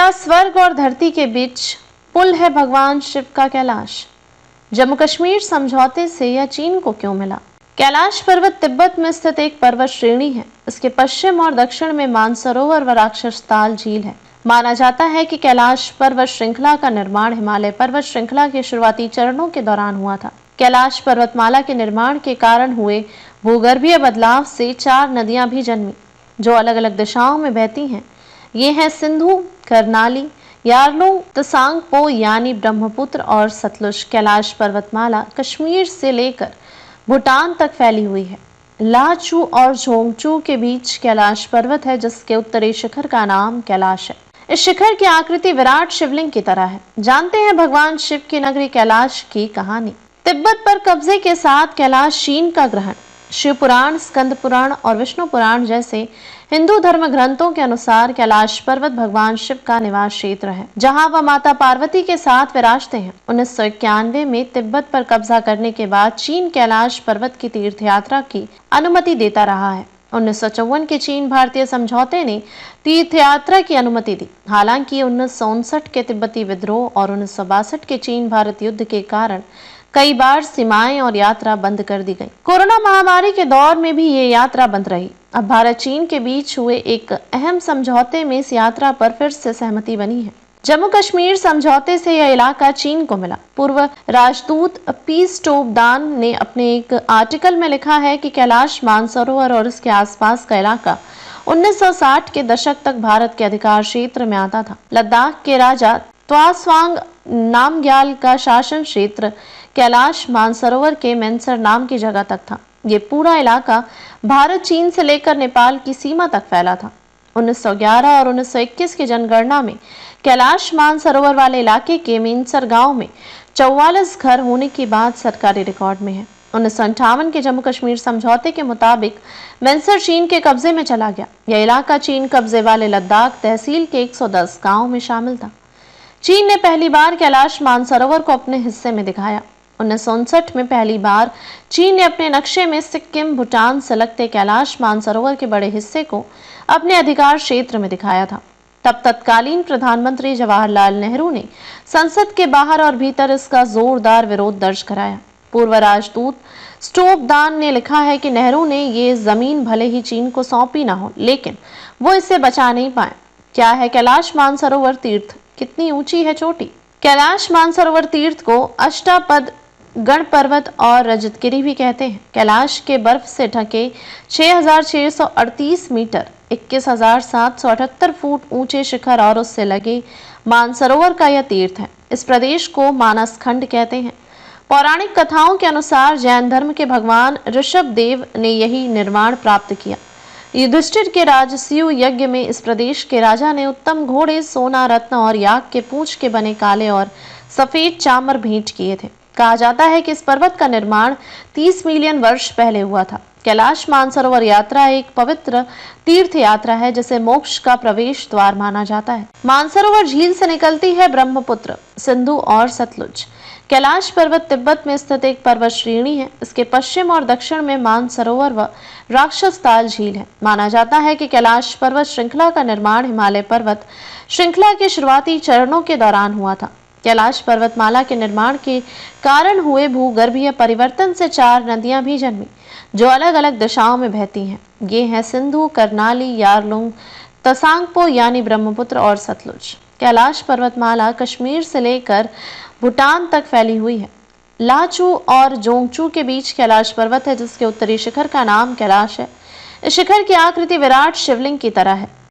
क्या स्वर्ग और धरती के बीच पुल है भगवान शिव का कैलाश? जम्मू कश्मीर समझौते से यह चीन को क्यों मिला? कैलाश पर्वत तिब्बत में स्थित एक पर्वत श्रेणी है। इसके पश्चिम और दक्षिण में मानसरोवर व राक्षस ताल झील है। माना जाता है कि कैलाश पर्वत श्रृंखला का निर्माण हिमालय पर्वत श्रृंखला के शुरुआती चरणों के दौरान हुआ था। कैलाश पर्वतमाला के निर्माण के कारण हुए भूगर्भीय बदलाव से 4 नदियां भी जन्मी, जो अलग अलग दिशाओं में बहती हैं। ये हैं सिंधु, करनाली, यारलुंग, तसांगपो यानी ब्रह्मपुत्र और सतलुज। कैलाश पर्वतमाला कश्मीर से लेकर भूटान तक फैली हुई है। लाचू और झोंगचू के बीच कैलाश पर्वत है, जिसके उत्तरी शिखर का नाम कैलाश है। इस शिखर की आकृति विराट शिवलिंग की तरह है। जानते हैं भगवान शिव की नगरी कैलाश की कहानी। तिब्बत पर कब्जे के साथ कैलाश चीन का ग्रहण। शिव पुराण, स्कंद पुराण और विष्णु पुराण जैसे हिंदू धर्म ग्रंथों के अनुसार कैलाश पर्वत भगवान शिव का निवास क्षेत्र है, जहां वह माता पार्वती के साथ विराजते हैं। 1991 में तिब्बत पर कब्जा करने के बाद चीन कैलाश पर्वत की तीर्थ यात्रा की अनुमति देता रहा है। 1954 के चीन भारतीय समझौते ने तीर्थ यात्रा की अनुमति दी। हालांकि 1959 के तिब्बती विद्रोह और 1962 के चीन भारत युद्ध के कारण कई बार सीमाएं और यात्रा बंद कर दी गई। कोरोना महामारी के दौर में भी ये यात्रा बंद रही। अब भारत चीन के बीच हुए एक अहम समझौते में इस यात्रा पर फिर से सहमति बनी है। जम्मू कश्मीर समझौते से यह इलाका चीन को मिला। पूर्व राजदूत पीस टोपदान ने अपने एक आर्टिकल में लिखा है कि कैलाश मानसरोवर और इसके आसपास का इलाका 1960 के दशक तक भारत के अधिकार क्षेत्र में आता था। लद्दाख के राजा त्वास्वांग नामग्याल का शासन क्षेत्र कैलाश मानसरोवर के मेंसर नाम की जगह तक था। ये पूरा इलाका भारत चीन से लेकर नेपाल की सीमा तक फैला था। 1911 और 1921 की जनगणना में कैलाश मानसरोवर वाले इलाके के मेंसर गांव में 44 घर होने की बात सरकारी रिकॉर्ड में है। 1958 के जम्मू कश्मीर समझौते के मुताबिक मेंसर चीन के कब्जे में चला गया। यह इलाका चीन कब्जे वाले लद्दाख तहसील के 110 गाँव में शामिल था। चीन ने पहली बार कैलाश मानसरोवर को अपने हिस्से में दिखाया। 1959 में पहली बार चीन ने अपने नक्शे में सिक्किम, भूटान से लगते कैलाश मानसरोवर के बड़े हिस्से को अपने अधिकार क्षेत्र में दिखाया था। तब तत्कालीन प्रधानमंत्री जवाहरलाल नेहरू ने संसद के बाहर और भीतर इसका जोरदार विरोध दर्ज कराया। पूर्व राजदूत स्टोपदान ने लिखा है कि नेहरू ने ये जमीन भले ही चीन को सौंपी ना हो, लेकिन वो इसे बचा नहीं पाए। क्या है कैलाश मानसरोवर तीर्थ? कितनी ऊंची है चोटी? कैलाश मानसरोवर तीर्थ को अष्टापद गण पर्वत और रजतगिरी भी कहते हैं। कैलाश के बर्फ से ढके 6,638 मीटर 21,778 फुट ऊंचे शिखर और उससे लगे मानसरोवर का यह तीर्थ है। इस प्रदेश को मानस खंड कहते हैं। पौराणिक कथाओं के अनुसार जैन धर्म के भगवान ऋषभ देव ने यही निर्माण प्राप्त किया। युधिष्ठिर के राजसूय यज्ञ में इस प्रदेश के राजा ने उत्तम घोड़े, सोना, रत्न और याक के पूंछ के बने काले और सफेद चामर भेंट किए थे। कहा जाता है कि इस पर्वत का निर्माण 30 मिलियन वर्ष पहले हुआ था। कैलाश मानसरोवर यात्रा एक पवित्र तीर्थ यात्रा है, जिसे मोक्ष का प्रवेश द्वार माना जाता है। मानसरोवर झील से निकलती है ब्रह्मपुत्र, सिंधु और सतलुज। कैलाश पर्वत तिब्बत में स्थित एक पर्वत श्रेणी है। इसके पश्चिम और दक्षिण में मानसरोवर व राक्षस ताल झील है। माना जाता है कि कैलाश पर्वत श्रृंखला का निर्माण हिमालय पर्वत श्रृंखला के शुरुआती चरणों के दौरान हुआ था। कैलाश पर्वतमाला के निर्माण के कारण हुए भूगर्भीय परिवर्तन से 4 नदियां भी जन्मी, जो अलग अलग दिशाओं में बहती हैं। ये हैं सिंधु, करनाली, यारलुंग, तसांगपो यानी ब्रह्मपुत्र और सतलुज। कैलाश पर्वतमाला कश्मीर से लेकर भूटान तक फैली हुई है। लाचू और जोंगचू के बीच कैलाश पर्वत है, जिसके उत्तरी शिखर का नाम कैलाश है। इस शिखर की आकृति विराट शिवलिंग की तरह है।